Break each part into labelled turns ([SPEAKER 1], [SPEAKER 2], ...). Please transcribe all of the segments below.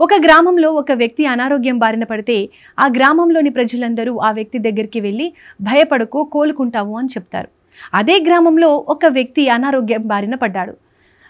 [SPEAKER 1] ఒక గ్రామంలో ఒక వ్యక్తి అనారోగ్యం బారిన పడితే ఆ గ్రామంలోని ప్రజలందరూ ఆ వ్యక్తి దగ్గరికి వెళ్ళి భయపడకు కోలుకుంటావు అని చెప్తారు. అదే గ్రామంలో ఒక వ్యక్తి అనారోగ్యం బారిన పడ్డాడు.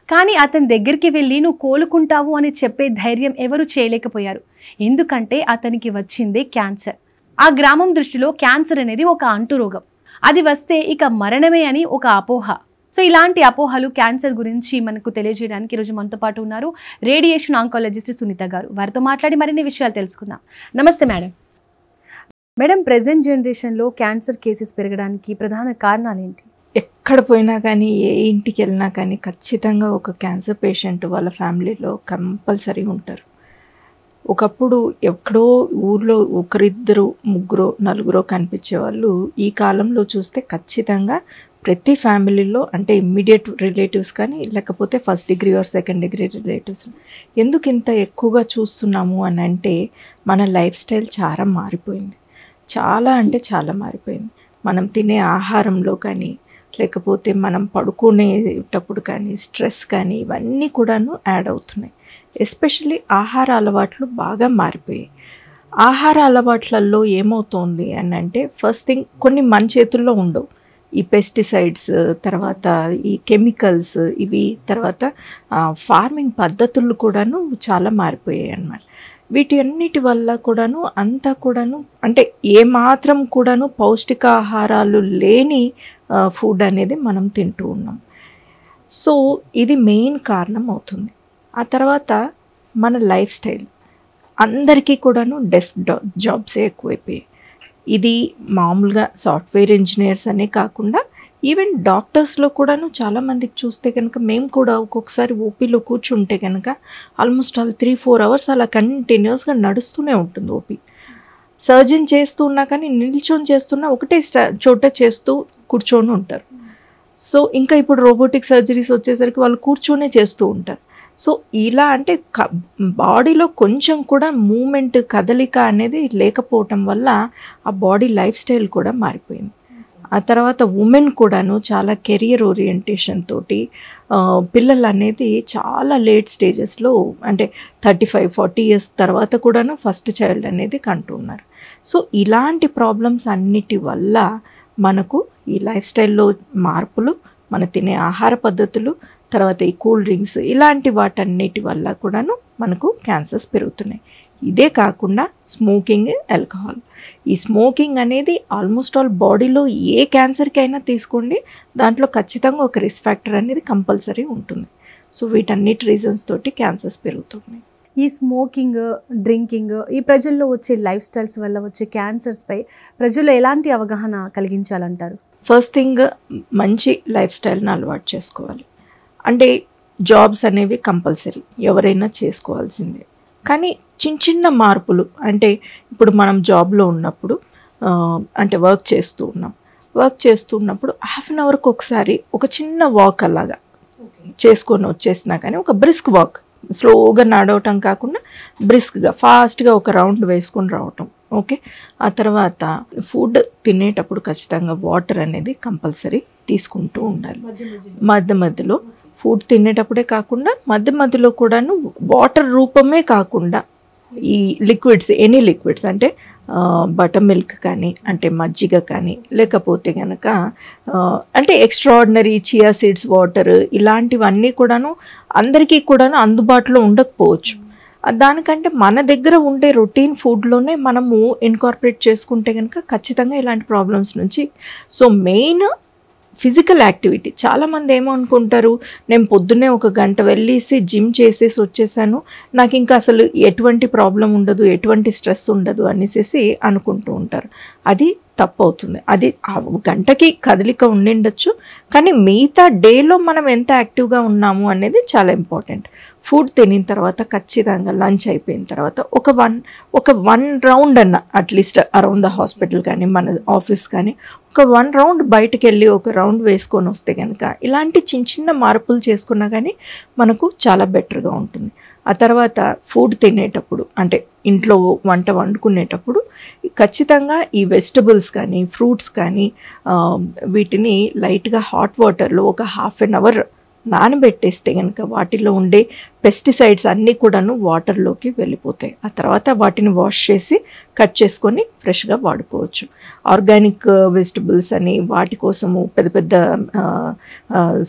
[SPEAKER 1] కానీ అతని దగ్గరికి వెళ్ళి నువ్వు కోలుకుంటావు అని చెప్పే ధైర్యం ఎవరు చేయలేకపోయారు. ఎందుకంటే అతనికి వచ్చిందే క్యాన్సర్. ఆ గ్రామం దృష్టిలో క్యాన్సర్ అనేది ఒక అంటురోగం. అది వస్తే ఇక మరణమే అని ఒక అపోహ. సో ఇలాంటి అపోహలు క్యాన్సర్ గురించి మనకు తెలియజేయడానికి ఈరోజు మనతో పాటు ఉన్నారు రేడియేషన్ ఆంకాలజిస్ట్ సునీత గారు. వారితో మాట్లాడి మరిన్ని విషయాలు తెలుసుకుందాం. నమస్తే మేడం. మేడం, ప్రెజెంట్ జనరేషన్లో క్యాన్సర్ కేసెస్ పెరగడానికి ప్రధాన కారణాలు ఏంటి?
[SPEAKER 2] ఎక్కడ పోయినా కానీ ఏ ఇంటికి వెళ్ళినా కానీ ఖచ్చితంగా ఒక క్యాన్సర్ పేషెంట్ వాళ్ళ ఫ్యామిలీలో కంపల్సరీ ఉంటారు. ఒకప్పుడు ఎక్కడో ఊర్లో ఒకరిద్దరు ముగ్గురు నలుగురో కనిపించే వాళ్ళు ఈ కాలంలో చూస్తే ఖచ్చితంగా ప్రతి ఫ్యామిలీలో, అంటే ఇమ్మీడియట్ రిలేటివ్స్ కానీ లేకపోతే first degree or second degree relatives. ఎందుకు ఇంత ఎక్కువగా చూస్తున్నాము అని అంటే మన లైఫ్ స్టైల్ చాలా మారిపోయింది. చాలా అంటే చాలా మారిపోయింది. మనం తినే ఆహారంలో కానీ లేకపోతే మనం పడుకునేటప్పుడు కానీ స్ట్రెస్ కానీ ఇవన్నీ కూడాను యాడ్ అవుతున్నాయి. ఎస్పెషల్లీ ఆహార అలవాట్లు బాగా మారిపోయాయి. ఆహార అలవాట్లలో ఏమవుతోంది అని అంటే ఫస్ట్ థింగ్ కొన్ని మన చేతుల్లో ఉండవు. ఈ పెస్టిసైడ్స్, తర్వాత ఈ కెమికల్స్, ఇవి తర్వాత ఫార్మింగ్ పద్ధతులు కూడాను చాలా మారిపోయాయి అన్నమాట. వీటి అన్నిటి వల్ల కూడాను అంతా కూడాను అంటే ఏమాత్రం కూడాను పౌష్టికాహారాలు లేని ఫుడ్ అనేది మనం తింటూ ఉన్నాం. సో ఇది మెయిన్ కారణం అవుతుంది. ఆ తర్వాత మన లైఫ్ స్టైల్ అందరికీ కూడాను డెస్క్ జాబ్సే ఎక్కువైపోయాయి. ఇది మామూలుగా సాఫ్ట్వేర్ ఇంజనీర్స్ అనే కాకుండా ఈవెన్ డాక్టర్స్లో కూడాను చాలామందికి చూస్తే కనుక మేము కూడా ఒక్కొక్కసారి ఓపీలో కూర్చుంటే కనుక ఆల్మోస్ట్ 3-4 అవర్స్ అలా కంటిన్యూస్గా నడుస్తూనే ఉంటుంది ఓపీ. సర్జన్ చేస్తూ ఉన్నా కానీ నిల్చొని చేస్తున్నా ఒకటే చోట చేస్తూ కూర్చొని ఉంటారు. సో ఇంకా ఇప్పుడు రోబోటిక్ సర్జరీస్ వచ్చేసరికి వాళ్ళు కూర్చొనే చేస్తూ ఉంటారు. సో ఇలా అంటే బాడీలో కొంచెం కూడా మూమెంట్, కదలిక అనేది లేకపోవటం వల్ల ఆ బాడీ లైఫ్ స్టైల్ కూడా మారిపోయింది. ఆ తర్వాత ఉమెన్ కూడాను చాలా కెరియర్ ఓరియంటేషన్ తోటి పిల్లలు అనేది చాలా లేట్ స్టేజెస్లో అంటే 35-40 ఇయర్స్ తర్వాత కూడాను ఫస్ట్ చైల్డ్ అనేది కంటున్నారు. సో ఇలాంటి ప్రాబ్లమ్స్ అన్నిటి వల్ల మనకు ఈ లైఫ్ స్టైల్లో మార్పులు, మన తినే ఆహార పద్ధతులు, తర్వాత ఈ కూల్ డ్రింక్స్ ఇలాంటి వాటన్నిటి వల్ల కూడాను మనకు క్యాన్సర్స్ పెరుగుతున్నాయి. ఇదే కాకుండా స్మోకింగ్, ఆల్కహాల్. ఈ స్మోకింగ్ అనేది ఆల్మోస్ట్ ఆల్ బాడీలో ఏ క్యాన్సర్కి అయినా తీసుకోండి, దాంట్లో ఖచ్చితంగా ఒక రిస్క్ ఫ్యాక్టర్ అనేది కంపల్సరీ ఉంటుంది. సో వీటన్నిటి రీజన్స్ తోటి క్యాన్సర్స్ పెరుగుతున్నాయి.
[SPEAKER 1] ఈ స్మోకింగ్, డ్రింకింగ్, ఈ ప్రజల్లో వచ్చే లైఫ్ స్టైల్స్ వల్ల వచ్చే క్యాన్సర్స్పై ప్రజల్లో ఎలాంటి అవగాహన కలిగించాలంటారు?
[SPEAKER 2] ఫస్ట్ థింగ్ మంచి లైఫ్ స్టైల్ని అలవాటు చేసుకోవాలి. అంటే జాబ్స్ అనేవి కంపల్సరీ ఎవరైనా చేసుకోవాల్సిందే. కానీ చిన్న చిన్న మార్పులు, అంటే ఇప్పుడు మనం జాబ్లో ఉన్నప్పుడు అంటే వర్క్ చేస్తున్నప్పుడు హాఫ్ అన్ అవర్కి ఒకసారి ఒక చిన్న వాక్ అలాగా చేసుకొని వచ్చేసినా కానీ ఒక బ్రిస్క్ వాక్, స్లోగా నడవటం కాకుండా బ్రిస్క్గా ఫాస్ట్గా ఒక రౌండ్ వేసుకొని రావటం. ఓకే. ఆ తర్వాత ఫుడ్ తినేటప్పుడు ఖచ్చితంగా వాటర్ అనేది కంపల్సరీ తీసుకుంటూ ఉండాలి. మధ్యలో ఫుడ్ తినేటప్పుడే కాకుండా మధ్యలో కూడాను వాటర్ రూపమే కాకుండా ఈ లిక్విడ్స్, ఎనీ లిక్విడ్స్ అంటే బటర్ మిల్క్ కానీ, అంటే మజ్జిగ కానీ, లేకపోతే కనుక అంటే ఎక్స్ట్రాడినరీ చియా సీడ్స్ వాటర్, ఇలాంటివన్నీ కూడాను అందరికీ కూడాను అందుబాటులో ఉండకపోవచ్చు. దానికంటే మన దగ్గర ఉండే రొటీన్ ఫుడ్లోనే మనము ఇన్కార్పొరేట్ చేసుకుంటే కనుక ఖచ్చితంగా ఇలాంటి ప్రాబ్లమ్స్ నుంచి. So main physical activity. చాలామంది ఏమనుకుంటారు, నేను పొద్దున్నే 1 గంట వెళ్ళేసి జిమ్ చేసేసి వచ్చేసాను, నాకు ఇంకా అసలు ఎటువంటి ప్రాబ్లం ఉండదు, ఎటువంటి స్ట్రెస్ ఉండదు అనేసి అనుకుంటూ ఉంటారు. అది తప్పు అవుతుంది. అది ఆ గంటకి కదలిక ఉండిండొచ్చు, కానీ మిగతా డేలో మనం ఎంత యాక్టివ్గా ఉన్నాము అనేది చాలా ఇంపార్టెంట్. ఫుడ్ తినిన తర్వాత ఖచ్చితంగా లంచ్ అయిపోయిన తర్వాత ఒక వన్ రౌండ్ అన్న అట్లీస్ట్ అరౌండ్ ద హాస్పిటల్ కానీ మన ఆఫీస్ కానీ ఒక 1 రౌండ్ బయటకు వెళ్ళి ఒక రౌండ్ వేసుకొని వస్తే కనుక ఇలాంటి చిన్న మార్పులు చేసుకున్నా కానీ మనకు చాలా బెటర్గా ఉంటుంది. ఆ తర్వాత ఫుడ్ తినేటప్పుడు అంటే ఇంట్లో వంట వండుకునేటప్పుడు ఖచ్చితంగా ఈ వెజిటబుల్స్ కానీ ఫ్రూట్స్ కానీ వీటిని లైట్గా హాట్ వాటర్లో ఒక 1/2 అవర్ నానబెట్టేస్తే కనుక వాటిలో ఉండే పెస్టిసైడ్స్ అన్నీ కూడాను వాటర్లోకి వెళ్ళిపోతాయి. ఆ తర్వాత వాటిని వాష్ చేసి కట్ చేసుకొని ఫ్రెష్గా వాడుకోవచ్చు. ఆర్గానిక్ వెజిటబుల్స్ అని వాటి కోసము పెద్ద పెద్ద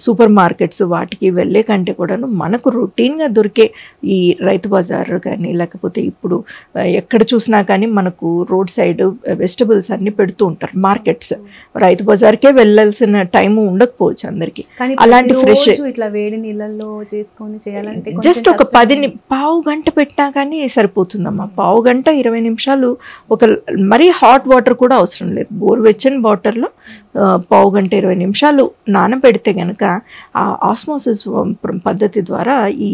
[SPEAKER 2] సూపర్ మార్కెట్స్ వాటికి వెళ్ళే కంటే కూడాను మనకు రొటీన్గా దొరికే ఈ రైతు బజార్ కానీ లేకపోతే ఇప్పుడు ఎక్కడ చూసినా కానీ మనకు రోడ్ సైడ్ వెజిటబుల్స్ అన్ని పెడుతూ ఉంటారు మార్కెట్స్. రైతు బజార్కే వెళ్ళాల్సిన టైము ఉండకపోవచ్చు అందరికి. అలాంటి ఫ్రెష్
[SPEAKER 1] ఇట్లా వేడి నీళ్ళల్లో చేసుకొని చేయాలంటే
[SPEAKER 2] జస్ట్ ఒక 10 పావు గంట పెట్టినా కానీ సరిపోతుందమ్మా. పావు గంట 20 నిమిషాలు, ఒక మరీ హాట్ వాటర్ కూడా అవసరం లేదు, గోరువెచ్చని వాటర్లో పావు గంట 20 నిమిషాలు నానబెడితే కనుక ఆ ఆస్మోసిస్ పద్ధతి ద్వారా ఈ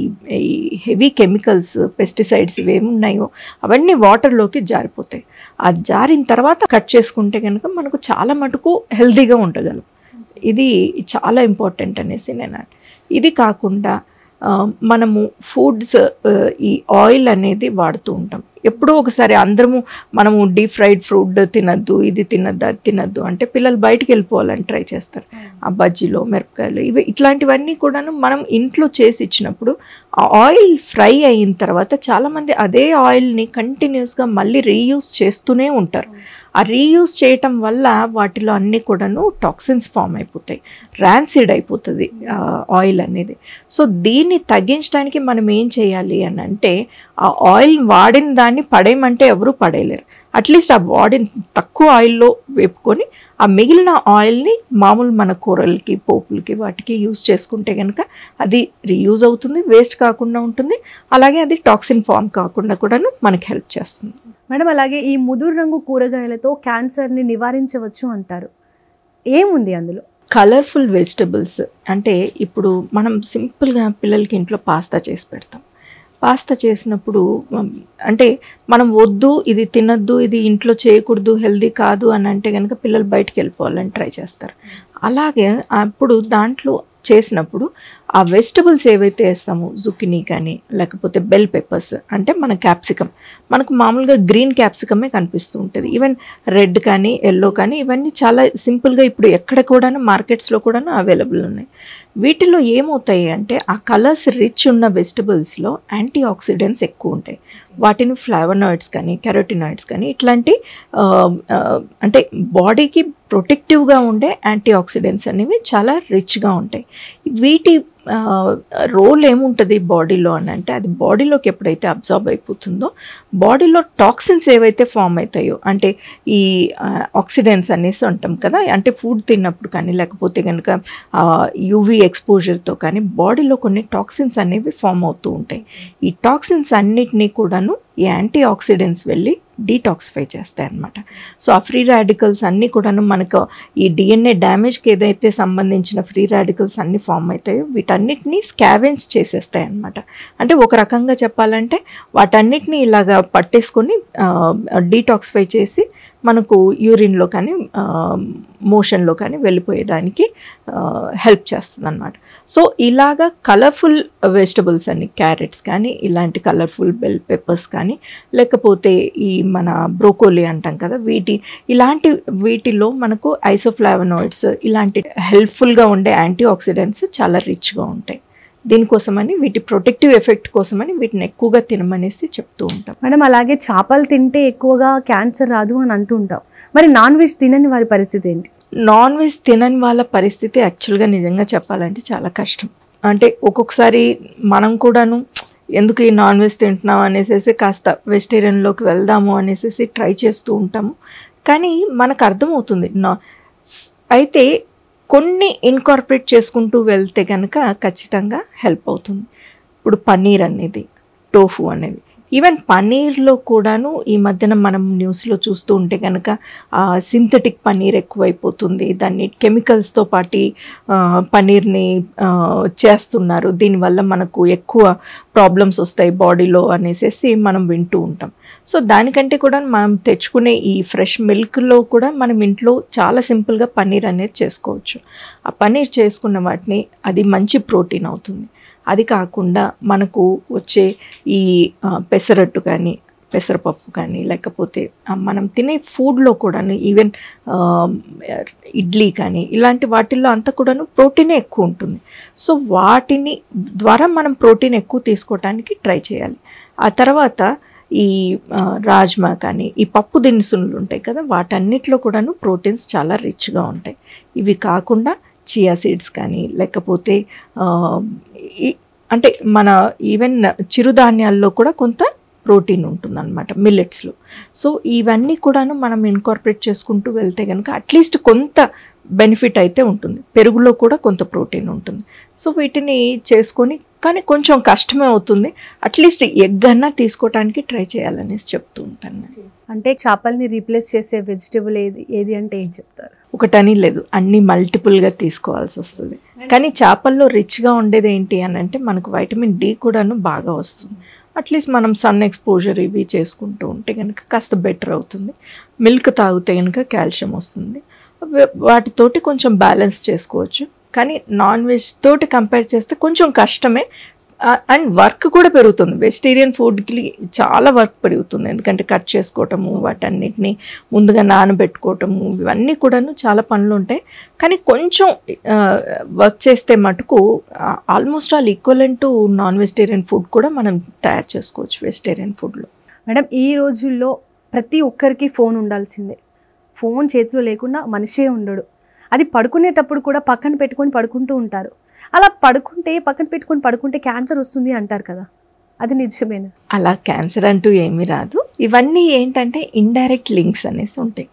[SPEAKER 2] హెవీ కెమికల్స్ పెస్టిసైడ్స్ ఇవేమి ఉన్నాయో అవన్నీ వాటర్లోకి జారిపోతాయి. ఆ జారిన తర్వాత కట్ చేసుకుంటే కనుక మనకు చాలా మటుకు హెల్తీగా ఉండగలం. ఇది చాలా ఇంపార్టెంట్ అనేసి నేను. ఇది కాకుండా మనము ఫుడ్స్ ఈ ఆయిల్ అనేది వాడుతూ ఉంటాం. ఎప్పుడో ఒకసారి మనము డీప్ ఫ్రైడ్ ఫుడ్ తినద్దు, ఇది తినద్దు, అది తినద్దు అంటే పిల్లలు బయటికి వెళ్ళిపోవాలని ట్రై చేస్తారు. ఆ బజ్జీలో మిరపకాయలు ఇట్లాంటివన్నీ కూడాను మనం ఇంట్లో చేసి ఇచ్చినప్పుడు ఆ ఆయిల్ ఫ్రై అయిన తర్వాత చాలామంది అదే ఆయిల్ని కంటిన్యూస్గా మళ్ళీ రీయూజ్ చేస్తూనే ఉంటారు. ఆ రీయూజ్ చేయటం వల్ల వాటిలో అన్నీ కూడాను టాక్సిన్స్ ఫామ్ అయిపోతాయి, ర్యాన్సిడ్ అయిపోతుంది ఆయిల్ అనేది. సో దీన్ని తగ్గించడానికి మనం ఏం చేయాలి అని అంటే ఆ ఆయిల్ వాడిన దాన్ని పడేయమంటే ఎవరు పడేయలేరు. అట్లీస్ట్ ఆ వాడిన తక్కువ ఆయిల్లో వేపుకొని ఆ మిగిలిన ఆయిల్ని మామూలు మన కూరలకి పోపులకి వాటికి యూజ్ చేసుకుంటే కనుక అది రీయూజ్ అవుతుంది, వేస్ట్ కాకుండా ఉంటుంది, అలాగే అది టాక్సిన్ ఫామ్ కాకుండా కూడాను మనకి హెల్ప్ చేస్తుంది.
[SPEAKER 1] మేడం అలాగే ఈ ముదురు రంగు కూరగాయలతో క్యాన్సర్ని నివారించవచ్చు అంటారు, ఏముంది అందులో?
[SPEAKER 2] కలర్ఫుల్ వెజిటబుల్స్ అంటే ఇప్పుడు మనం సింపుల్గా పిల్లలకి ఇంట్లో పాస్తా చేసి పెడతాం. పాస్తా చేసినప్పుడు అంటే మనం వద్దు, ఇది తినద్దు, ఇది ఇంట్లో చేయకూడదు, హెల్దీ కాదు అని అంటే కనుక పిల్లలు బయటికి వెళ్ళిపోవాలని ట్రై చేస్తారు. అలాగే అప్పుడు దాంట్లో చేసినప్పుడు ఆ వెజిటబుల్స్ ఏవైతే వేస్తామో జుకినీ కానీ లేకపోతే బెల్ పెప్పర్స్ అంటే మన క్యాప్సికమ్, మనకు మామూలుగా గ్రీన్ క్యాప్సికమే కనిపిస్తూ ఉంటుంది. ఈవెన్ రెడ్ కానీ ఎల్లో కానీ ఇవన్నీ చాలా సింపుల్గా ఇప్పుడు ఎక్కడ కూడాను మార్కెట్స్లో కూడాను అవైలబుల్ ఉన్నాయి. వీటిలో ఏమవుతాయి అంటే ఆ కలర్స్ రిచ్ ఉన్న వెజిటబుల్స్లో యాంటీ ఆక్సిడెంట్స్ ఎక్కువ ఉంటాయి. వాటిని ఫ్లావనాయిడ్స్ కానీ కెరోటినాయిడ్స్ కానీ ఇట్లాంటి అంటే బాడీకి ప్రొటెక్టివ్గా ఉండే యాంటీ ఆక్సిడెంట్స్ అనేవి చాలా రిచ్గా ఉంటాయి. వీటి రోల్ ఏముంటుంది బాడీలో అని అంటే అది బాడీలోకి ఎప్పుడైతే అబ్జార్బ్ అయిపోతుందో బాడీలో టాక్సిన్స్ ఏవైతే ఫామ్ అవుతాయో అంటే ఈ ఆక్సిడెంట్స్ అనేసి ఉంటాం కదా, అంటే ఫుడ్ తిన్నప్పుడు కానీ లేకపోతే కనుక యూవీ ఎక్స్పోజర్తో కానీ బాడీలో కొన్ని టాక్సిన్స్ అనేవి ఫామ్ అవుతూ ఉంటాయి. ఈ టాక్సిన్స్ అన్నిటినీ కూడాను ఈ యాంటీ ఆక్సిడెంట్స్ వెళ్ళి డీటాక్సిఫై చేస్తాయి అన్నమాట. సో ఆ ఫ్రీ రాడికల్స్ అన్నీ కూడాను మనకు ఈ డిఎన్ఏ డ్యామేజ్కి ఏదైతే సంబంధించిన ఫ్రీ రాడికల్స్ అన్నీ ఫామ్ అవుతాయో వీటన్నిటినీ స్కావెన్స్ చేసేస్తాయి అన్నమాట. అంటే ఒక రకంగా చెప్పాలంటే వాటన్నిటినీ ఇలాగా పట్టేసుకొని డీటాక్సిఫై చేసి మనకు యూరిన్లో కానీ మోషన్లో కానీ వెళ్ళిపోయడానికి హెల్ప్ చేస్తుంది అన్నమాట. సో ఇలాగా కలర్ఫుల్ వెజిటబుల్స్ అన్ని క్యారెట్స్ కానీ ఇలాంటి కలర్ఫుల్ బెల్ పెప్పర్స్ కానీ లేకపోతే ఈ మన బ్రోకోలీ అంటాం కదా వీటిలో మనకు ఐసోఫ్లావనాయిడ్స్ ఇలాంటి హెల్ప్ఫుల్గా ఉండే యాంటీ ఆక్సిడెంట్స్ చాలా రిచ్గా ఉంటాయి. దీనికోసమని వీటి ప్రొటెక్టివ్ ఎఫెక్ట్ కోసమని వీటిని ఎక్కువగా తినమనేసి చెప్తూ ఉంటాం.
[SPEAKER 1] మేడం అలాగే చేపలు తింటే ఎక్కువగా క్యాన్సర్ రాదు అని అంటూ ఉంటాం, మరి నాన్ వెజ్ తినని వారి పరిస్థితి ఏంటి?
[SPEAKER 2] నాన్ వెజ్ తినని వాళ్ళ పరిస్థితి యాక్చువల్గా నిజంగా చెప్పాలంటే చాలా కష్టం. అంటే ఒక్కొక్కసారి మనం కూడాను ఎందుకు ఈ నాన్ వెజ్ తింటున్నాం అనేసి కాస్త వెజిటేరియన్లోకి వెళ్దాము అనేసి ట్రై చేస్తూ ఉంటాము. కానీ మనకు అర్థమవుతుంది అయితే కొన్ని ఇన్కార్పొరేట్ చేసుకుంటూ వెళ్తే కనుక ఖచ్చితంగా హెల్ప్ అవుతుంది. ఇప్పుడు పన్నీర్ అనేది, టోఫు అనేది, ఈవెన్ పన్నీర్లో కూడాను ఈ మధ్యన మనం న్యూస్లో చూస్తూ ఉంటే కనుక సింథటిక్ పన్నీర్ ఎక్కువైపోతుంది, దాన్ని కెమికల్స్తో పాటు పన్నీర్ని చేస్తున్నారు, దీనివల్ల మనకు ఎక్కువ ప్రాబ్లమ్స్ వస్తాయి బాడీలో అనేసి మనం వింటూ ఉంటాం. సో దానికంటే కూడా మనం తెచ్చుకునే ఈ ఫ్రెష్ మిల్క్లో కూడా మనం ఇంట్లో చాలా సింపుల్గా పన్నీర్ అనేది చేసుకోవచ్చు. ఆ పన్నీర్ చేసుకున్న వాటిని అది మంచి ప్రోటీన్ అవుతుంది. అది కాకుండా మనకు వచ్చే ఈ పెసరట్టు కానీ పెసరపప్పు కానీ లేకపోతే మనం తినే ఫుడ్లో కూడా ఈవెన్ ఇడ్లీ కానీ ఇలాంటి వాటిల్లో అంతా కూడాను ప్రోటీనే ఎక్కువ ఉంటుంది. సో వాటిని ద్వారా మనం ప్రోటీన్ ఎక్కువ తీసుకోవటానికి ట్రై చేయాలి. ఆ తర్వాత ఈ రాజ్మా కానీ ఈ పప్పు దినుసులు ఉంటాయి కదా, వాటన్నిటిలో కూడాను ప్రోటీన్స్ చాలా రిచ్గా ఉంటాయి. ఇవి కాకుండా చియా సీడ్స్ కానీ లేకపోతే అంటే మన ఈవెన్ చిరుధాన్యాల్లో కూడా కొంత ప్రోటీన్ ఉంటుందన్నమాట, మిల్లెట్స్లో. సో ఇవన్నీ కూడాను మనం ఇన్కార్పొరేట్ చేసుకుంటూ వెళ్తే కనుక అట్లీస్ట్ కొంత బెనిఫిట్ అయితే ఉంటుంది. పెరుగులో కూడా కొంత ప్రోటీన్ ఉంటుంది. సో వీటిని చేసుకొని, కానీ కొంచెం కష్టమే అవుతుంది, అట్లీస్ట్ ఎగ్ అన్నా తీసుకోవటానికి ట్రై చేయాలనేసి చెప్తూ ఉంటాను.
[SPEAKER 1] అంటే చేపల్ని రీప్లేస్ చేసే వెజిటేబుల్ ఏది అంటే ఏం చెప్తారు?
[SPEAKER 2] ఒకటని లేదు, అన్ని మల్టిపుల్గా తీసుకోవాల్సి వస్తుంది. కానీ చేపల్లో రిచ్గా ఉండేది ఏంటి అని అంటే మనకు వైటమిన్ డి కూడాను బాగా వస్తుంది. అట్లీస్ట్ మనం సన్ ఎక్స్పోజర్ ఇవి చేసుకుంటూ ఉంటే కనుక కాస్త బెటర్ అవుతుంది. మిల్క్ తాగితే కనుక కాల్షియం వస్తుంది. వాటితోటి కొంచెం బ్యాలెన్స్ చేసుకోవచ్చు. కానీ నాన్ వెజ్ తోటి కంపేర్ చేస్తే కొంచెం కష్టమే. అండ్ వర్క్ కూడా పెరుగుతుంది. వెజిటేరియన్ ఫుడ్కి చాలా వర్క్ పెరుగుతుంది, ఎందుకంటే కట్ చేసుకోవటము, వాటన్నిటిని ముందుగా నానబెట్టుకోవటము, ఇవన్నీ కూడాను చాలా పనులు ఉంటాయి. కానీ కొంచెం వర్క్ చేస్తే మటుకు almost all equivalent to non vegetarian food కూడా మనం తయారు చేసుకోవచ్చు వెజిటేరియన్ ఫుడ్లో.
[SPEAKER 1] మేడం, ఈ రోజుల్లో ప్రతి ఒక్కరికి ఫోన్ ఉండాల్సిందే. ఫోన్ చేతిలో లేకుండా మనిషే ఉండడు. అది పడుకునేటప్పుడు కూడా పక్కన పెట్టుకొని పడుకుంటూ ఉంటారు. అలా పక్కన పెట్టుకొని పడుకుంటే క్యాన్సర్ వస్తుంది అంటారు కదా, అది నిజమేనా?
[SPEAKER 2] అలా క్యాన్సర్ అంటూ ఏమీ రాదు. ఇవన్నీ ఏంటంటే ఇండైరెక్ట్ లింక్స్ అనేసి ఉంటాయి.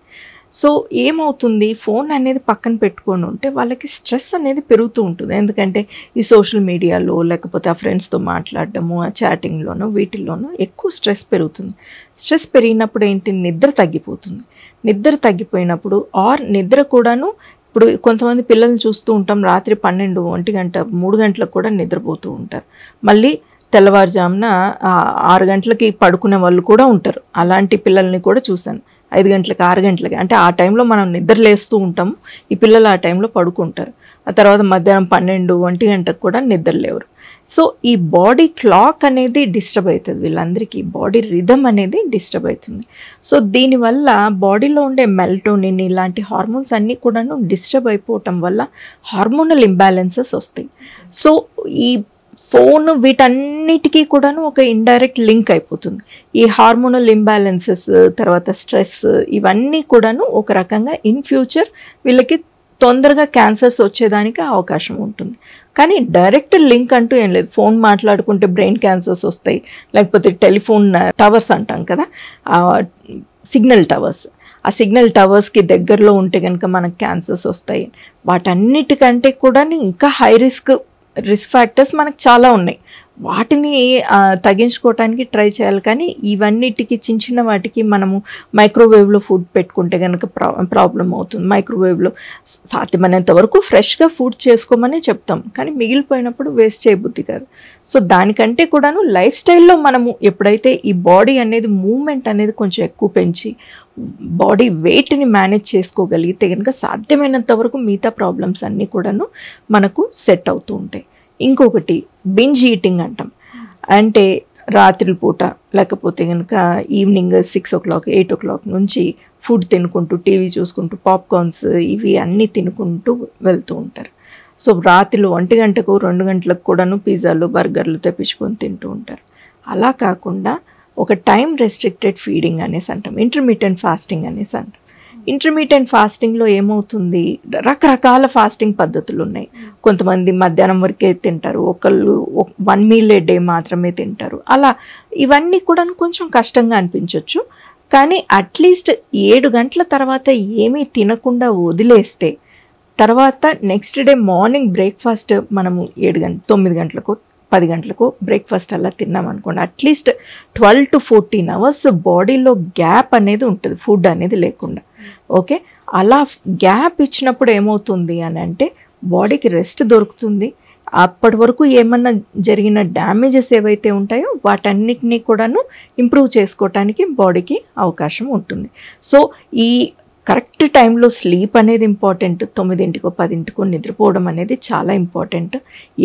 [SPEAKER 2] సో ఏమవుతుంది, ఫోన్ అనేది పక్కన పెట్టుకొని ఉంటే వాళ్ళకి స్ట్రెస్ అనేది పెరుగుతూ ఉంటుంది. ఎందుకంటే ఈ సోషల్ మీడియాలో లేకపోతే ఆ ఫ్రెండ్స్తో మాట్లాడడము, ఆ చాటింగ్లోనూ వీటిల్లోనూ ఎక్కువ స్ట్రెస్ పెరుగుతుంది. స్ట్రెస్ పెరిగినప్పుడు ఏంటి, నిద్ర తగ్గిపోతుంది. నిద్ర తగ్గిపోయినప్పుడు నిద్ర కూడాను, ఇప్పుడు కొంతమంది పిల్లల్ని చూస్తూ ఉంటాం, రాత్రి 12, 1 గంట, 3 గంటలకు కూడా నిద్రపోతూ ఉంటారు. మళ్ళీ తెల్లవారుజామున 6 గంటలకి పడుకునే వాళ్ళు కూడా ఉంటారు. అలాంటి పిల్లల్ని కూడా చూశాను. 5 గంటలకి, 6 గంటలకి, అంటే ఆ టైంలో మనం నిద్ర లేస్తూ ఉంటాము, ఈ పిల్లలు ఆ టైంలో పడుకుంటారు. ఆ తర్వాత మధ్యాహ్నం 12, 1 గంటకు కూడా నిద్ర లేవరు. సో ఈ బాడీ క్లాక్ అనేది డిస్టర్బ్ అవుతుంది, వీళ్ళందరికీ బాడీ రిథమ్ అనేది డిస్టర్బ్ అవుతుంది. సో దీనివల్ల బాడీలో ఉండే మెల్టోనిన్ ఇలాంటి హార్మోన్స్ అన్నీ కూడాను డిస్టర్బ్ అయిపోవటం వల్ల హార్మోనల్ ఇంబ్యాలెన్సెస్ వస్తాయి. సో ఈ ఫోన్ వీటన్నిటికీ కూడాను ఒక ఇండైరెక్ట్ లింక్ అయిపోతుంది. ఈ హార్మోనల్ ఇంబ్యాలెన్సెస్, తర్వాత స్ట్రెస్, ఇవన్నీ కూడాను ఒక రకంగా ఇన్ ఫ్యూచర్ వీళ్ళకి తొందరగా క్యాన్సర్స్ వచ్చేదానికి అవకాశం ఉంటుంది. కానీ డైరెక్ట్ లింక్ అంటూ ఏం లేదు. ఫోన్ మాట్లాడుకుంటే బ్రెయిన్ క్యాన్సర్స్ వస్తాయి, లేకపోతే టెలిఫోన్ టవర్స్ అంటాం కదా, సిగ్నల్ టవర్స్, ఆ సిగ్నల్ టవర్స్కి దగ్గరలో ఉంటే కనుక మనకు క్యాన్సర్స్ వస్తాయి. వాటన్నిటికంటే కూడా ఇంకా హై రిస్క్ ఫ్యాక్టర్స్ మనకు చాలా ఉన్నాయి. వాటిని తగ్గించుకోవటానికి ట్రై చేయాలి. కానీ ఇవన్నిటికి చిన్న చిన్న వాటికి మనము మైక్రోవేవ్లో ఫుడ్ పెట్టుకుంటే కనుక ప్రాబ్లం అవుతుంది. మైక్రోవేవ్లో సాధ్యమైనంత వరకు ఫ్రెష్గా ఫుడ్ చేసుకోమని చెప్తాం, కానీ మిగిలిపోయినప్పుడు వేస్ట్ చేయబుద్ధి కాదు. సో దానికంటే కూడాను లైఫ్ స్టైల్లో మనము ఎప్పుడైతే ఈ బాడీ అనేది మూమెంట్ అనేది కొంచెం ఎక్కువ పెంచి బాడీ వెయిట్ని మేనేజ్ చేసుకోగలిగితే కనుక సాధ్యమైనంత వరకు మిగతా ప్రాబ్లమ్స్ అన్నీ కూడాను మనకు సెట్ అవుతూ ఉంటాయి. ఇంకొకటి బింజ్ ఈటింగ్ అంటాం. అంటే రాత్రి పూట లేకపోతే కనుక ఈవినింగ్ 6 o'clock 8 o'clock నుంచి ఫుడ్ తినుకుంటూ, టీవీ చూసుకుంటూ, పాప్కార్న్స్ ఇవి అన్నీ తినుకుంటూ వెళ్తూ ఉంటారు. సో రాత్రిలో 1 గంటకు 2 గంటలకు కూడాను పిజ్జాలు, బర్గర్లు తెప్పించుకొని తింటూ ఉంటారు. అలా కాకుండా ఒక టైం రెస్ట్రిక్టెడ్ ఫీడింగ్ అనేసి అంటాం, ఇంటర్మీడియట్ ఫాస్టింగ్ అనేసి అంటాం. ఇంటర్మీడియట్ ఫాస్టింగ్లో ఏమవుతుంది, రకరకాల ఫాస్టింగ్ పద్ధతులు ఉన్నాయి. కొంతమంది మధ్యాహ్నం వరకే తింటారు, ఒకళ్ళు 1 meal a day మాత్రమే తింటారు. అలా ఇవన్నీ కూడా కొంచెం కష్టంగా అనిపించవచ్చు. కానీ అట్లీస్ట్ 7 గంటల తర్వాత ఏమీ తినకుండా వదిలేస్తే తర్వాత నెక్స్ట్ డే మార్నింగ్ బ్రేక్ఫాస్ట్ మనము 9 గంటలకు 10 గంటలకు బ్రేక్ఫాస్ట్ అలా తిన్నామనుకోండి, అట్లీస్ట్ 12 to 14 hours బాడీలో గ్యాప్ అనేది ఉంటుంది, ఫుడ్ అనేది లేకుండా. ఓకే, అలా గ్యాప్ ఇచ్చినప్పుడు ఏమవుతుంది అని అంటే బాడీకి రెస్ట్ దొరుకుతుంది. అప్పటి వరకు ఏమన్నా జరిగిన డ్యామేజెస్ ఏవైతే ఉంటాయో వాటన్నిటినీ కూడాను ఇంప్రూవ్ చేసుకోవటానికి బాడీకి అవకాశం ఉంటుంది. సో ఈ కరెక్ట్ టైంలో స్లీప్ అనేది ఇంపార్టెంట్. 9 10 నిద్రపోవడం అనేది చాలా ఇంపార్టెంట్.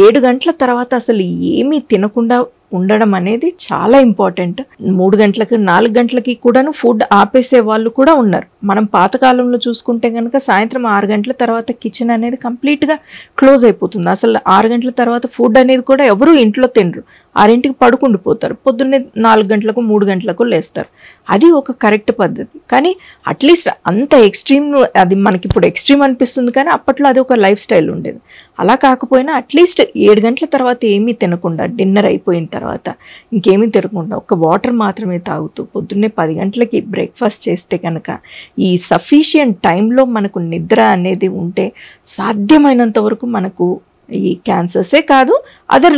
[SPEAKER 2] 7 గంటల తర్వాత అసలు ఏమీ తినకుండా ఉండడం అనేది చాలా ఇంపార్టెంట్. 3 గంటలకి 4 గంటలకి కూడాను ఫుడ్ ఆపేసే వాళ్ళు కూడా ఉన్నారు. మనం పాతకాలంలో చూసుకుంటే కనుక సాయంత్రం 6 గంటల తర్వాత కిచెన్ అనేది కంప్లీట్గా క్లోజ్ అయిపోతుంది. అసలు 6 గంటల తర్వాత ఫుడ్ అనేది కూడా ఎవరు ఇంట్లో తినరు, 6ంటికి పడుకుండిపోతారు, పొద్దున్నే 4 గంటలకు 3 గంటలకు లేస్తారు. అది ఒక కరెక్ట్ పద్ధతి. కానీ అట్లీస్ట్ అంత ఎక్స్ట్రీమ్, అది మనకి ఇప్పుడు ఎక్స్ట్రీమ్ అనిపిస్తుంది కానీ అప్పట్లో అది ఒక లైఫ్ స్టైల్ ఉండేది. అలా కాకపోయినా అట్లీస్ట్ 7 గంటల తర్వాత ఏమీ తినకుండా, డిన్నర్ అయిపోయిన తర్వాత ఇంకేమీ తినకుండా ఒక వాటర్ మాత్రమే తాగుతూ పొద్దున్నే 10 గంటలకి బ్రేక్ఫాస్ట్ చేస్తే కనుక ఈ సఫిషియంట్ టైంలో మనకు నిద్ర అనేది ఉంటే సాధ్యమైనంత వరకు మనకు ఈ క్యాన్సర్సే కాదు, అదర్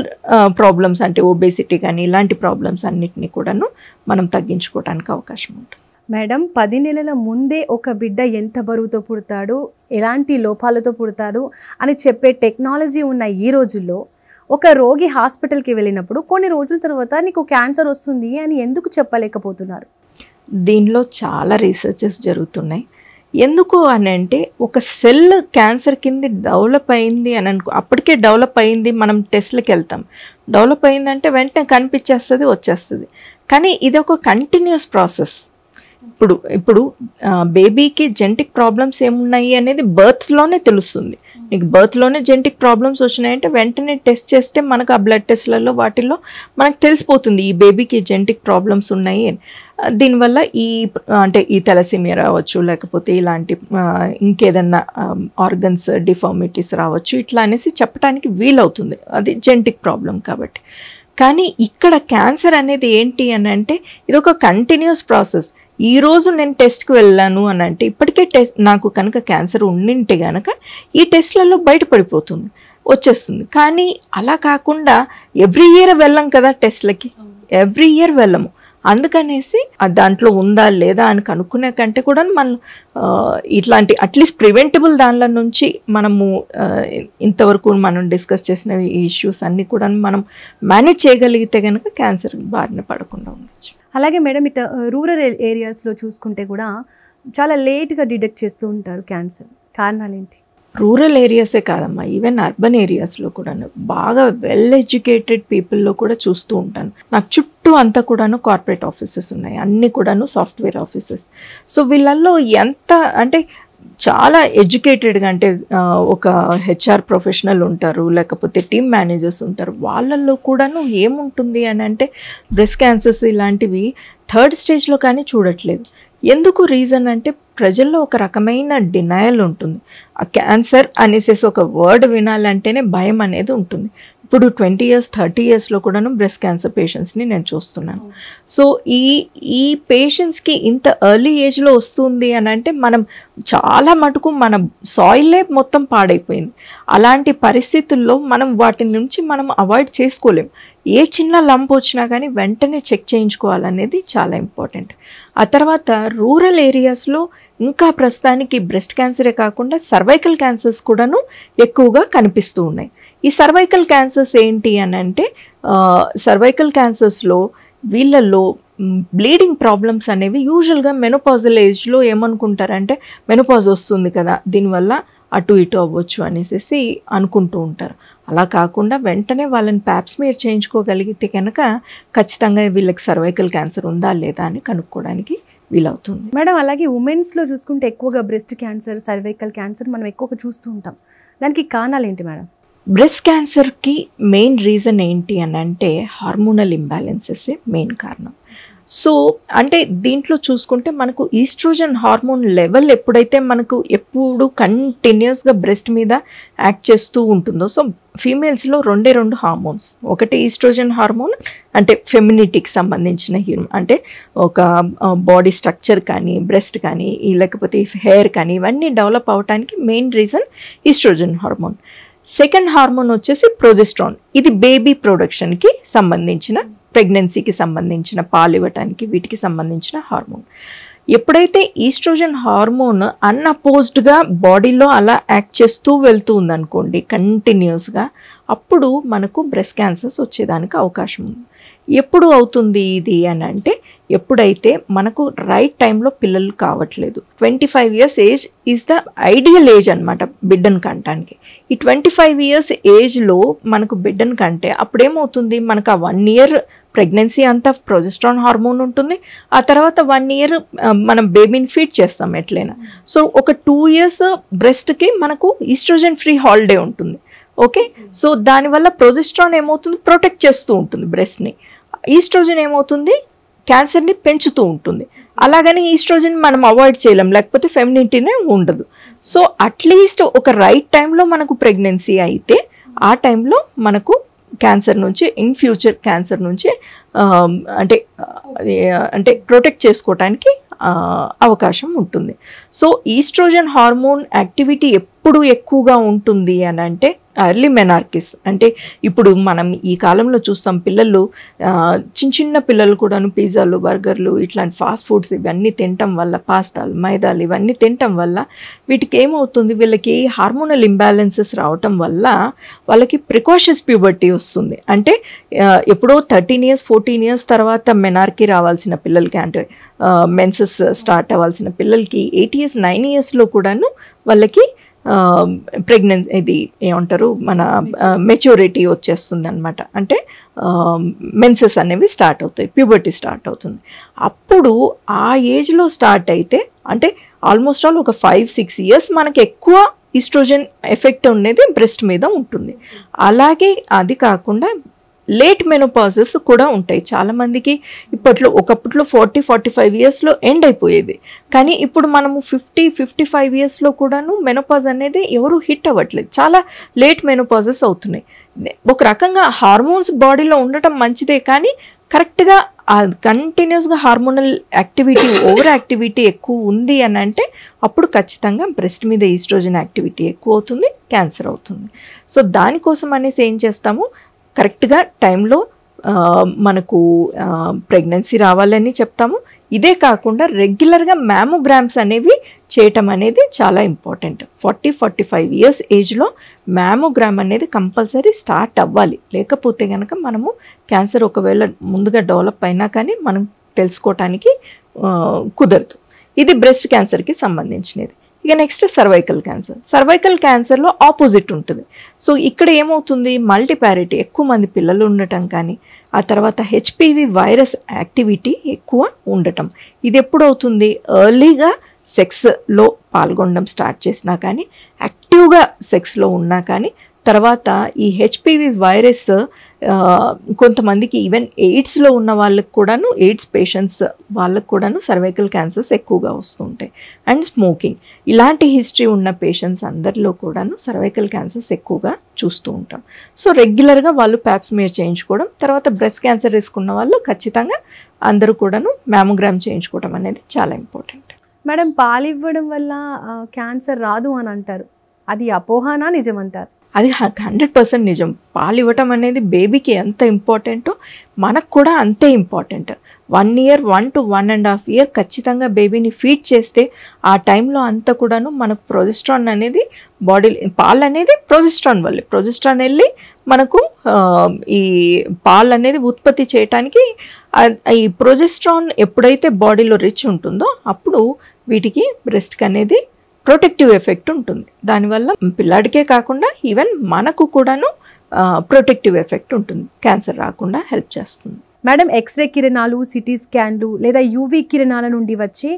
[SPEAKER 2] ప్రాబ్లమ్స్ అంటే ఒబేసిటీ కానీ ఇలాంటి ప్రాబ్లమ్స్ అన్నిటినీ కూడాను మనం తగ్గించుకోవడానికి అవకాశం ఉంటుంది.
[SPEAKER 1] మేడం, 10 నెలల ముందే ఒక బిడ్డ ఎంత బరువుతో పుడతాడు, ఎలాంటి లోపాలతో పుడతాడు అని చెప్పే టెక్నాలజీ ఉన్న ఈ రోజుల్లో ఒక రోగి హాస్పిటల్కి వెళ్ళినప్పుడు కొన్ని రోజుల తర్వాత నీకు క్యాన్సర్ వస్తుంది అని ఎందుకు చెప్పలేకపోతున్నారు?
[SPEAKER 2] దీనిలో చాలా రీసెర్చెస్ జరుగుతున్నాయి. ఎందుకు అని అంటే ఒక సెల్ క్యాన్సర్ కింద డెవలప్ అయింది అని అప్పటికే డెవలప్ అయింది, మనం టెస్ట్లకు వెళ్తాం, డెవలప్ అయిందంటే వెంటనే కనిపించేస్తుంది, వచ్చేస్తుంది. కానీ ఇది ఒక కంటిన్యూస్ ప్రాసెస్. ఇప్పుడు బేబీకి జెనెటిక్ ప్రాబ్లమ్స్ ఏమున్నాయి అనేది బర్త్లోనే తెలుస్తుంది. నీకు బర్త్లోనే జెనెటిక్ ప్రాబ్లమ్స్ వచ్చినాయంటే వెంటనే టెస్ట్ చేస్తే మనకు ఆ బ్లడ్ టెస్ట్లలో వాటిల్లో మనకు తెలిసిపోతుంది ఈ బేబీకి జెనెటిక్ ప్రాబ్లమ్స్ ఉన్నాయి అని. దీనివల్ల ఈ తలసీమియా రావచ్చు, లేకపోతే ఇలాంటి ఇంకేదన్నా ఆర్గన్స్ డిఫార్మిటీస్ రావచ్చు, ఇట్లా అనేసి చెప్పడానికి వీలవుతుంది, అది జెనెటిక్ ప్రాబ్లం కాబట్టి. కానీ ఇక్కడ క్యాన్సర్ అనేది ఏంటి అని అంటే ఇది ఒక కంటిన్యూస్ ప్రాసెస్. ఈరోజు నేను టెస్ట్కి వెళ్ళాను అని అంటే ఇప్పటికే నాకు కనుక క్యాన్సర్ ఉండింటే కనుక ఈ టెస్ట్లలో బయటపడిపోతుంది, వచ్చేస్తుంది. కానీ అలా కాకుండా ఎవ్రీ ఇయర్ వెళ్ళం కదా టెస్ట్లకి, ఎవ్రీ ఇయర్ వెళ్ళము. అందుకనేసి దాంట్లో ఉందా లేదా అని కనుక్కునే కంటే కూడా మనం ఇట్లాంటి అట్లీస్ట్ ప్రివెంటబుల్ దానిల నుంచి మనము ఇంతవరకు మనం డిస్కస్ చేసిన ఈ ఇష్యూస్ అన్నీ కూడా మనం మేనేజ్ చేయగలిగితే కనుక క్యాన్సర్ బారిన పడకుండా ఉండొచ్చు.
[SPEAKER 1] అలాగే మేడం, ఇట్లా రూరల్ ఏరియాస్లో చూసుకుంటే కూడా చాలా లేట్గా డిటెక్ట్ చేస్తూ ఉంటారు క్యాన్సర్. కారణాలు ఏంటి?
[SPEAKER 2] రూరల్ ఏరియాసే కాదమ్మా, ఈవెన్ అర్బన్ ఏరియాస్లో కూడా బాగా వెల్ ఎడ్యుకేటెడ్ పీపుల్లో కూడా చూస్తూ ఉంటాను. నాకు చుట్టూ అంతా కూడాను కార్పొరేట్ ఆఫీసెస్ ఉన్నాయి, అన్నీ కూడాను సాఫ్ట్వేర్ ఆఫీసెస్. సో వీళ్ళల్లో ఎంత అంటే చాలా ఎడ్యుకేటెడ్గా, అంటే ఒక హెచ్ఆర్ ప్రొఫెషనల్ ఉంటారు, లేకపోతే టీమ్ మేనేజర్స్ ఉంటారు. వాళ్ళల్లో కూడాను ఏముంటుంది అని అంటే బ్రెస్ట్ క్యాన్సర్స్ ఇలాంటివి 3rd స్టేజ్లో కానీ చూడట్లేదు. ఎందుకు రీజన్ అంటే ప్రజల్లో ఒక రకమైన డినయల్ ఉంటుంది. ఆ క్యాన్సర్ అనేసి ఒక వర్డ్ వినాలంటేనే భయం అనేది ఉంటుంది. ఇప్పుడు 20 years 30 yearsలో కూడాను బ్రెస్ట్ క్యాన్సర్ పేషెంట్స్ని నేను చూస్తున్నాను. సో ఈ పేషెంట్స్కి ఇంత ఎర్లీ ఏజ్లో వస్తుంది అని అంటే మనం చాలా మటుకు మన సాయిలే మొత్తం పాడైపోయింది. అలాంటి పరిస్థితుల్లో మనం వాటి నుంచి మనం అవాయిడ్ చేసుకోలేం. ఏ చిన్న లంప్ వచ్చినా కానీ వెంటనే చెక్ చేయించుకోవాలనేది చాలా ఇంపార్టెంట్. ఆ తర్వాత రూరల్ ఏరియాస్లో ఇంకా ప్రస్తుతానికి బ్రెస్ట్ క్యాన్సరే కాకుండా సర్వైకల్ క్యాన్సర్స్ కూడాను ఎక్కువగా కనిపిస్తూ ఉన్నాయి. ఈ సర్వైకల్ క్యాన్సర్స్ ఏంటి అని అంటే సర్వైకల్ క్యాన్సర్స్లో వీళ్ళల్లో బ్లీడింగ్ ప్రాబ్లమ్స్ అనేవి యూజువల్గా మెనోపాజల్ ఏజ్లో ఏమనుకుంటారంటే మెనోపాజ్ వస్తుంది కదా, దీనివల్ల అటు ఇటు అవ్వచ్చు అనేసి అనుకుంటూ ఉంటారు. అలా కాకుండా వెంటనే వాళ్ళని ప్యాప్స్మియర్ చేయించుకోగలిగితే కనుక ఖచ్చితంగా వీళ్ళకి సర్వైకల్ క్యాన్సర్ ఉందా లేదా అని కనుక్కోవడానికి వీలవుతుంది.
[SPEAKER 1] మేడం, అలాగే ఉమెన్స్లో చూసుకుంటే ఎక్కువగా బ్రెస్ట్ క్యాన్సర్, సర్వైకల్ క్యాన్సర్ మనం ఎక్కువగా చూస్తూ ఉంటాం. దానికి కారణాలు ఏంటి మేడం?
[SPEAKER 2] బ్రెస్ట్ క్యాన్సర్కి మెయిన్ రీజన్ ఏంటి అని అంటే హార్మోనల్ ఇంబ్యాలెన్సెస్ మెయిన్ కారణం. సో అంటే దీంట్లో చూసుకుంటే మనకు ఈస్ట్రోజన్ హార్మోన్ లెవెల్ ఎప్పుడైతే మనకు ఎప్పుడు కంటిన్యూస్గా బ్రెస్ట్ మీద యాక్ట్ చేస్తూ ఉంటుందో, సో ఫీమేల్స్లో 2 హార్మోన్స్, ఒకటి ఈస్ట్రోజన్ హార్మోన్ అంటే ఫెమినిటీకి సంబంధించిన అంటే ఒక బాడీ స్ట్రక్చర్ కానీ బ్రెస్ట్ కానీ లేకపోతే హెయిర్ కానీ ఇవన్నీ డెవలప్ అవడానికి main reason estrogen hormone. Second hormone వచ్చేసి ప్రొజెస్ట్రాన్, ఇది బేబీ ప్రొడక్షన్కి సంబంధించిన, ప్రెగ్నెన్సీకి సంబంధించిన, పాలు ఇవ్వటానికి వీటికి సంబంధించిన హార్మోన్. ఎప్పుడైతే ఈస్ట్రోజన్ హార్మోన్ అన్అపోజ్డ్గా బాడీలో అలా యాక్ట్ చేస్తూ వెళ్తూ ఉందనుకోండి కంటిన్యూస్గా, అప్పుడు మనకు బ్రెస్ట్ క్యాన్సర్స్ వచ్చేదానికి అవకాశం ఉంది. ఎప్పుడు అవుతుంది ఇది అని అంటే, ఎప్పుడైతే మనకు రైట్ టైంలో పిల్లలు కావట్లేదు. 25 years age is the ideal age అనమాట బిడ్డను కంటానికి. ఈ 25 years ఏజ్లో మనకు బిడ్డను కంటే అప్పుడేమవుతుంది, మనకు ఆ 1 year ప్రెగ్నెన్సీ అంతా ప్రొజెస్ట్రాన్ హార్మోన్ ఉంటుంది. ఆ తర్వాత 1 year మనం బేబీని ఫీడ్ చేస్తాం ఎట్లయినా. సో ఒక 2 years బ్రెస్ట్కి మనకు ఈస్ట్రోజన్ ఫ్రీ హాలిడే ఉంటుంది. ఓకే, సో దానివల్ల ప్రొజెస్ట్రాన్ ఏమవుతుంది, ప్రొటెక్ట్ చేస్తూ ఉంటుంది బ్రెస్ట్ని. ఈస్ట్రోజన్ ఏమవుతుంది, క్యాన్సర్ని పెంచుతూ ఉంటుంది. అలాగని ఈస్ట్రోజన్ మనం అవాయిడ్ చేయలేం, లేకపోతే ఫెమినిటీనే ఉండదు. సో అట్లీస్ట్ ఒక రైట్ టైంలో మనకు ప్రెగ్నెన్సీ అయితే ఆ టైంలో మనకు క్యాన్సర్ నుంచి, ఇన్ ఫ్యూచర్ క్యాన్సర్ నుంచి అంటే ప్రొటెక్ట్ చేసుకోవటానికి అవకాశం ఉంటుంది. సో ఈస్ట్రోజన్ హార్మోన్ యాక్టివిటీ ఎప్పుడు ఎక్కువగా ఉంటుంది అని అంటే ఎర్లీ మెనార్కిస్. అంటే ఇప్పుడు మనం ఈ కాలంలో చూస్తాం, పిల్లలు చిన్న పిల్లలు కూడాను పిజ్జాలు, బర్గర్లు, ఇట్లాంటి ఫాస్ట్ ఫుడ్స్ ఇవన్నీ తినటం వల్ల, పాస్తాలు, మైదాలు ఇవన్నీ తినటం వల్ల వీటికి ఏమవుతుంది, వీళ్ళకి హార్మోనల్ ఇంబ్యాలెన్సెస్ రావటం వల్ల వాళ్ళకి ప్రికాషస్ ప్యూబర్టీ వస్తుంది. అంటే ఎప్పుడో 13 years 14 years తర్వాత మెనార్కీ రావాల్సిన పిల్లలకి, అంటే మెన్సెస్ స్టార్ట్ అవ్వాల్సిన పిల్లలకి 8 years 9 yearsలో కూడాను వాళ్ళకి ప్రెగ్నెన్సీ ఇది ఏమంటారు, మన మెచ్యూరిటీ వచ్చేస్తుంది అనమాట. అంటే మెన్సెస్ అనేవి స్టార్ట్ అవుతాయి, ప్యూబర్టీ స్టార్ట్ అవుతుంది. అప్పుడు ఆ ఏజ్లో స్టార్ట్ అయితే అంటే ఆల్మోస్ట్ ఆల్ ఒక 5-6 years మనకి ఎక్కువ ఈస్ట్రోజన్ ఎఫెక్ట్ అనేది బ్రెస్ట్ మీద ఉంటుంది. అలాగే అది కాకుండా లేట్ మెనోపాజెస్ కూడా ఉంటాయి చాలామందికి. ఒకప్పట్లో 40-45 yearsలో ఎండ్ అయిపోయేది, కానీ ఇప్పుడు మనము 50-55 yearsలో కూడాను మెనోపాజ్ అనేది ఎవరు హిట్ అవ్వట్లేదు, చాలా లేట్ మెనోపాజెస్ అవుతున్నాయి. ఒక రకంగా హార్మోన్స్ బాడీలో ఉండటం మంచిదే, కానీ కరెక్ట్గా కంటిన్యూస్గా హార్మోనల్ యాక్టివిటీ, ఓవర్ యాక్టివిటీ ఎక్కువ ఉంది అని అంటే అప్పుడు ఖచ్చితంగా బ్రెస్ట్ మీద ఈస్ట్రోజన్ యాక్టివిటీ ఎక్కువ అవుతుంది, క్యాన్సర్ అవుతుంది. సో దానికోసం అనేసి ఏం చేస్తాము, కరెక్ట్గా టైంలో మనకు ప్రెగ్నెన్సీ రావాలని చెప్తాము. ఇదే కాకుండా రెగ్యులర్గా మ్యామోగ్రామ్స్ అనేవి చేయటం అనేది చాలా ఇంపార్టెంట్. 40-45 years ఏజ్లో మ్యామోగ్రామ్ అనేది కంపల్సరీ స్టార్ట్ అవ్వాలి. లేకపోతే కనుక మనము క్యాన్సర్ ఒకవేళ ముందుగా డెవలప్ అయినా కానీ మనం తెలుసుకోవటానికి కుదరదు. ఇది బ్రెస్ట్ క్యాన్సర్కి సంబంధించినది. ఇక నెక్స్ట్ సర్వైకల్ క్యాన్సర్. సర్వైకల్ క్యాన్సర్లో ఆపోజిట్ ఉంటుంది. సో ఇక్కడ ఏమవుతుంది, మల్టీపారిటీ, ఎక్కువ మంది పిల్లలు ఉండటం కానీ, ఆ తర్వాత హెచ్పివి వైరస్ యాక్టివిటీ ఎక్కువ ఉండటం. ఇది ఎప్పుడు అవుతుంది, ఎర్లీగా సెక్స్లో పాల్గొనడం స్టార్ట్ చేసినా కానీ, యాక్టివ్గా సెక్స్లో ఉన్నా కానీ, తర్వాత ఈ హెచ్పివి వైరస్ కొంతమందికి ఈవెన్ ఎయిడ్స్లో ఉన్న వాళ్ళకి కూడాను, ఎయిడ్స్ పేషెంట్స్ వాళ్ళకు కూడాను సర్వైకల్ క్యాన్సర్స్ ఎక్కువగా వస్తుంటాయి. అండ్ స్మోకింగ్, ఇలాంటి హిస్టరీ ఉన్న పేషెంట్స్ అందరిలో కూడాను సర్వైకల్ క్యాన్సర్స్ ఎక్కువగా చూస్తూ ఉంటాం. సో రెగ్యులర్గా వాళ్ళు ప్యాప్స్మియర్ చేయించుకోవడం, తర్వాత బ్రెస్ట్ క్యాన్సర్ రిస్క్ ఉన్న వాళ్ళు ఖచ్చితంగా అందరూ కూడాను మ్యామోగ్రామ్ చేయించుకోవడం అనేది చాలా ఇంపార్టెంట్.
[SPEAKER 1] మేడం, పాలు ఇవ్వడం వల్ల క్యాన్సర్ రాదు అని అంటారు, అది అపోహనా నిజమంటారు?
[SPEAKER 2] అది 100% నిజం. పాలు ఇవ్వటం అనేది బేబీకి ఎంత ఇంపార్టెంటో మనకు కూడా అంతే ఇంపార్టెంట్. 1 year 1 to 1.5 years ఖచ్చితంగా బేబీని ఫీడ్ చేస్తే ఆ టైంలో అంతా కూడాను మనకు ప్రొజెస్ట్రాన్ అనేది బాడీ, పాలు అనేది ప్రొజెస్ట్రాన్ వల్లే, ప్రొజెస్ట్రాన్ వెళ్ళి మనకు ఈ పాలు అనేది ఉత్పత్తి చేయటానికి, ఈ ప్రొజెస్ట్రాన్ ఎప్పుడైతే బాడీలో రిచ్ ఉంటుందో అప్పుడు వీటికి బ్రెస్ట్కి అనేది ప్రొటెక్టివ్ ఎఫెక్ట్ ఉంటుంది. దానివల్ల పిల్లాడికే కాకుండా ఈవెన్ మనకు కూడాను ప్రొటెక్టివ్ ఎఫెక్ట్ ఉంటుంది, క్యాన్సర్ రాకుండా హెల్ప్ చేస్తుంది.
[SPEAKER 1] మేడం, ఎక్స్రే కిరణాలు, సిటీ స్కాన్లు లేదా యూవీ కిరణాల నుండి వచ్చే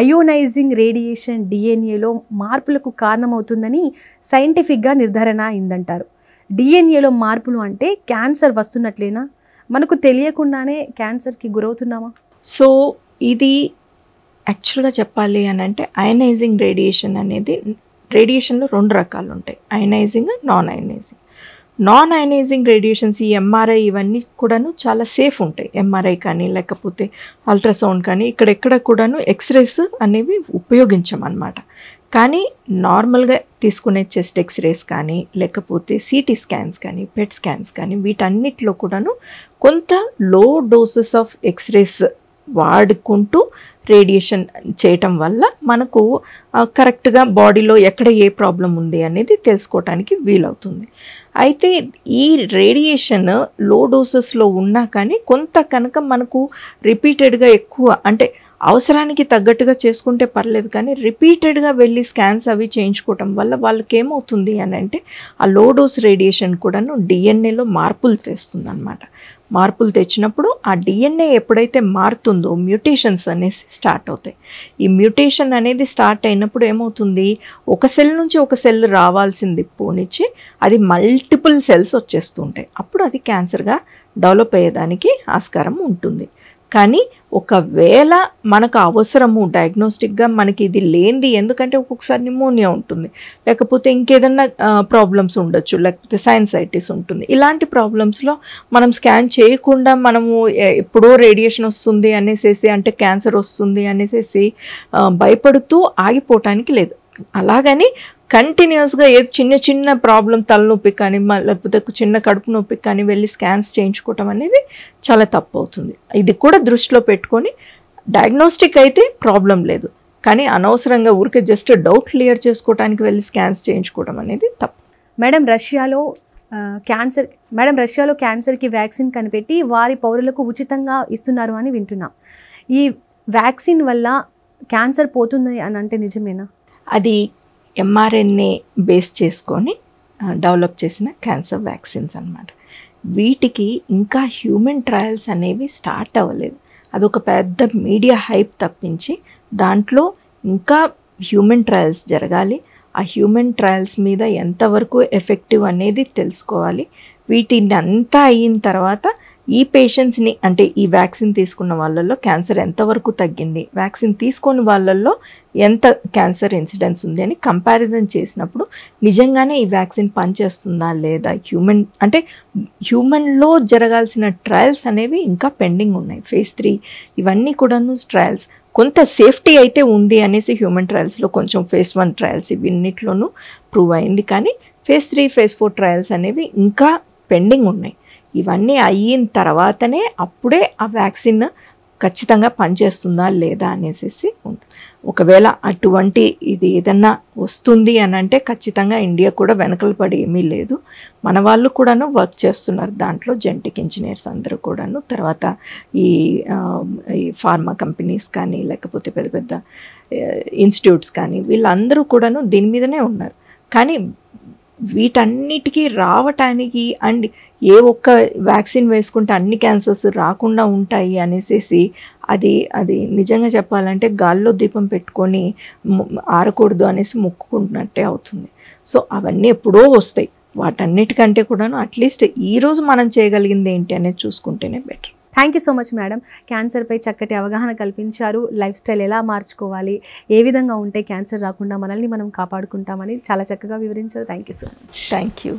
[SPEAKER 1] అయోనైజింగ్ రేడియేషన్ డిఎన్ఏలో మార్పులకు కారణమవుతుందని సైంటిఫిక్గా నిర్ధారణ అయిందంటారు. డిఎన్ఏలో మార్పులు అంటే క్యాన్సర్ వస్తున్నట్లేనా? మనకు తెలియకుండానే క్యాన్సర్కి గురవుతున్నామా?
[SPEAKER 2] సో ఇది యాక్చువల్గా చెప్పాలి అని అంటే, అయనైజింగ్ రేడియేషన్ అనేది, రేడియేషన్లో 2 రకాలు ఉంటాయి, ionizing, non ionizing. Non ionizing radiations, ఈ ఎంఆర్ఐ ఇవన్నీ కూడాను చాలా సేఫ్ ఉంటాయి. ఎంఆర్ఐ కానీ లేకపోతే అల్ట్రాసౌండ్ కానీ ఇక్కడెక్కడ కూడాను ఎక్స్రేస్ అనేవి ఉపయోగించమన్నమాట. కానీ నార్మల్గా తీసుకునే చెస్ట్ ఎక్స్రేస్ కానీ లేకపోతే సిటీ స్కాన్స్ కానీ పెట్ స్కాన్స్ కానీ వీటన్నిటిలో కూడాను కొంత లో డోసెస్ ఆఫ్ ఎక్స్రేస్ వాడుకుంటూ రేడియేషన్ చేయటం వల్ల మనకు కరెక్ట్గా బాడీలో ఎక్కడ ఏ ప్రాబ్లం ఉంది అనేది తెలుసుకోవటానికి వీలవుతుంది. అయితే ఈ రేడియేషన్ లో డోసెస్లో ఉన్నా కానీ కొంత కనుక మనకు రిపీటెడ్గా ఎక్కువ అంటే అవసరానికి తగ్గట్టుగా చేసుకుంటే పర్లేదు, కానీ రిపీటెడ్గా వెళ్ళి స్కాన్స్ అవి చేయించుకోవటం వల్ల వాళ్ళకి ఏమవుతుంది అని అంటే ఆ లో డోస్ రేడియేషన్ కూడాను డిఎన్ఏలో మార్పులు తెస్తుంది అనమాట. మార్పులు తెచ్చినప్పుడు ఆ డిఎన్ఏ ఎప్పుడైతే మారుతుందో మ్యూటేషన్స్ అనేసి స్టార్ట్ అవుతాయి. ఈ మ్యూటేషన్ అనేది స్టార్ట్ అయినప్పుడు ఏమవుతుంది, ఒక సెల్ నుంచి ఒక సెల్ రావాల్సింది పోనిచ్చి అది మల్టిపుల్ సెల్స్ వచ్చేస్తుంటాయి. అప్పుడు అది క్యాన్సర్గా డెవలప్ అయ్యేదానికి ఆస్కారం ఉంటుంది. కానీ ఒకవేళ మనకు అవసరము డయాగ్నోస్టిక్గా మనకి ఇది లేనిది, ఎందుకంటే ఒక్కొక్కసారి నిమోనియా ఉంటుంది, లేకపోతే ఇంకేదన్నా ప్రాబ్లమ్స్ ఉండొచ్చు, లేకపోతే సైనసైటిస్ ఉంటుంది. ఇలాంటి ప్రాబ్లమ్స్లో మనం స్కాన్ చేయకుండా మనము ఎప్పుడో రేడియేషన్ వస్తుంది అనేసి అంటే క్యాన్సర్ వస్తుంది అనేసి భయపడుతూ ఆగిపోవటానికి లేదు. అలాగని కంటిన్యూస్గా ఏది చిన్న చిన్న ప్రాబ్లం తలనొప్పి కానీ లేకపోతే చిన్న కడుపు నొప్పి కానీ వెళ్ళి స్కాన్స్ చేయించుకోవటం అనేది చాలా తప్పు అవుతుంది. ఇది కూడా దృష్టిలో పెట్టుకొని డయాగ్నోస్టిక్ అయితే ప్రాబ్లం లేదు, కానీ అనవసరంగా ఊరికే జస్ట్ డౌట్ క్లియర్ చేసుకోవడానికి వెళ్ళి స్కాన్స్ చేయించుకోవడం అనేది తప్పు.
[SPEAKER 1] మేడం రష్యాలో క్యాన్సర్కి వ్యాక్సిన్ కనిపెట్టి వారి పౌరులకు ఉచితంగా ఇస్తున్నారు అని వింటున్నాం. ఈ వ్యాక్సిన్ వల్ల క్యాన్సర్ పోతుంది అని అంటే నిజమేనా?
[SPEAKER 2] అది ఎంఆర్ఎన్ఏ బేస్ చేసుకొని డెవలప్ చేసిన క్యాన్సర్ వ్యాక్సిన్స్ అన్నమాట. వీటికి ఇంకా హ్యూమన్ ట్రయల్స్ అనేవి స్టార్ట్ అవ్వలేదు. అదొక పెద్ద మీడియా హైప్ తప్పించి దాంట్లో ఇంకా హ్యూమన్ ట్రయల్స్ జరగాలి. ఆ హ్యూమన్ ట్రయల్స్ మీద ఎంతవరకు ఎఫెక్టివ్ అనేది తెలుసుకోవాలి. వీటిని అంతా అయిన తర్వాత ఈ పేషెంట్స్ని అంటే ఈ వ్యాక్సిన్ తీసుకున్న వాళ్ళల్లో క్యాన్సర్ ఎంతవరకు తగ్గింది, వ్యాక్సిన్ తీసుకొని వాళ్ళల్లో ఎంత క్యాన్సర్ ఇన్సిడెన్స్ ఉంది అని కంపారిజన్ చేసినప్పుడు నిజంగానే ఈ వ్యాక్సిన్ పనిచేస్తుందా లేదా, హ్యూమన్లో జరగాల్సిన ట్రయల్స్ అనేవి ఇంకా పెండింగ్ ఉన్నాయి. ఫేజ్ 3 ఇవన్నీ కూడాను ట్రయల్స్. కొంత సేఫ్టీ అయితే ఉంది అనేసి హ్యూమన్ ట్రయల్స్లో కొంచెం ఫేజ్ 1 ట్రయల్స్ ఇవన్నిట్లోనూ ప్రూవ్ అయింది, కానీ ఫేజ్ 3 ఫేజ్ 4 ట్రయల్స్ అనేవి ఇంకా పెండింగ్ ఉన్నాయి. ఇవన్నీ అయిన తర్వాతనే అప్పుడే ఆ వ్యాక్సిన్ ఖచ్చితంగా పనిచేస్తుందా లేదా అనేసి ఉంటుంది. ఒకవేళ అటువంటి ఇది ఏదన్నా వస్తుంది అని అంటే ఖచ్చితంగా ఇండియా కూడా వెనకలు పడి ఏమీ లేదు. మన వాళ్ళు కూడాను వర్క్ చేస్తున్నారు దాంట్లో, జెనెటిక్ ఇంజనీర్స్ అందరూ కూడాను. తర్వాత ఈ ఫార్మా కంపెనీస్ కానీ లేకపోతే పెద్ద పెద్ద ఇన్స్టిట్యూట్స్ కానీ వీళ్ళందరూ కూడాను దీని మీదనే ఉన్నారు. కానీ వీటన్నిటికీ రావటానికి అండ్ ఏ ఒక్క వ్యాక్సిన్ వేసుకుంటే అన్ని క్యాన్సర్స్ రాకుండా ఉంటాయి అనేసి అది నిజంగా చెప్పాలంటే గాల్లో దీపం పెట్టుకొని ఆరకూడదు అనేసి మొక్కుకుంటున్నట్టే అవుతుంది. సో అవన్నీ ఎప్పుడో వస్తాయి. వాటన్నిటికంటే కూడాను అట్లీస్ట్ ఈరోజు మనం చేయగలిగింది ఏంటి అనేది చూసుకుంటేనే better.
[SPEAKER 1] Thank you so much madam. క్యాన్సర్పై చక్కటి అవగాహన కల్పించారు. లైఫ్ స్టైల్ ఎలా మార్చుకోవాలి, ఏ విధంగా ఉంటే క్యాన్సర్ రాకుండా మనల్ని మనం కాపాడుకుంటామని చాలా చక్కగా వివరించారు. Thank you so much.
[SPEAKER 2] Thank you.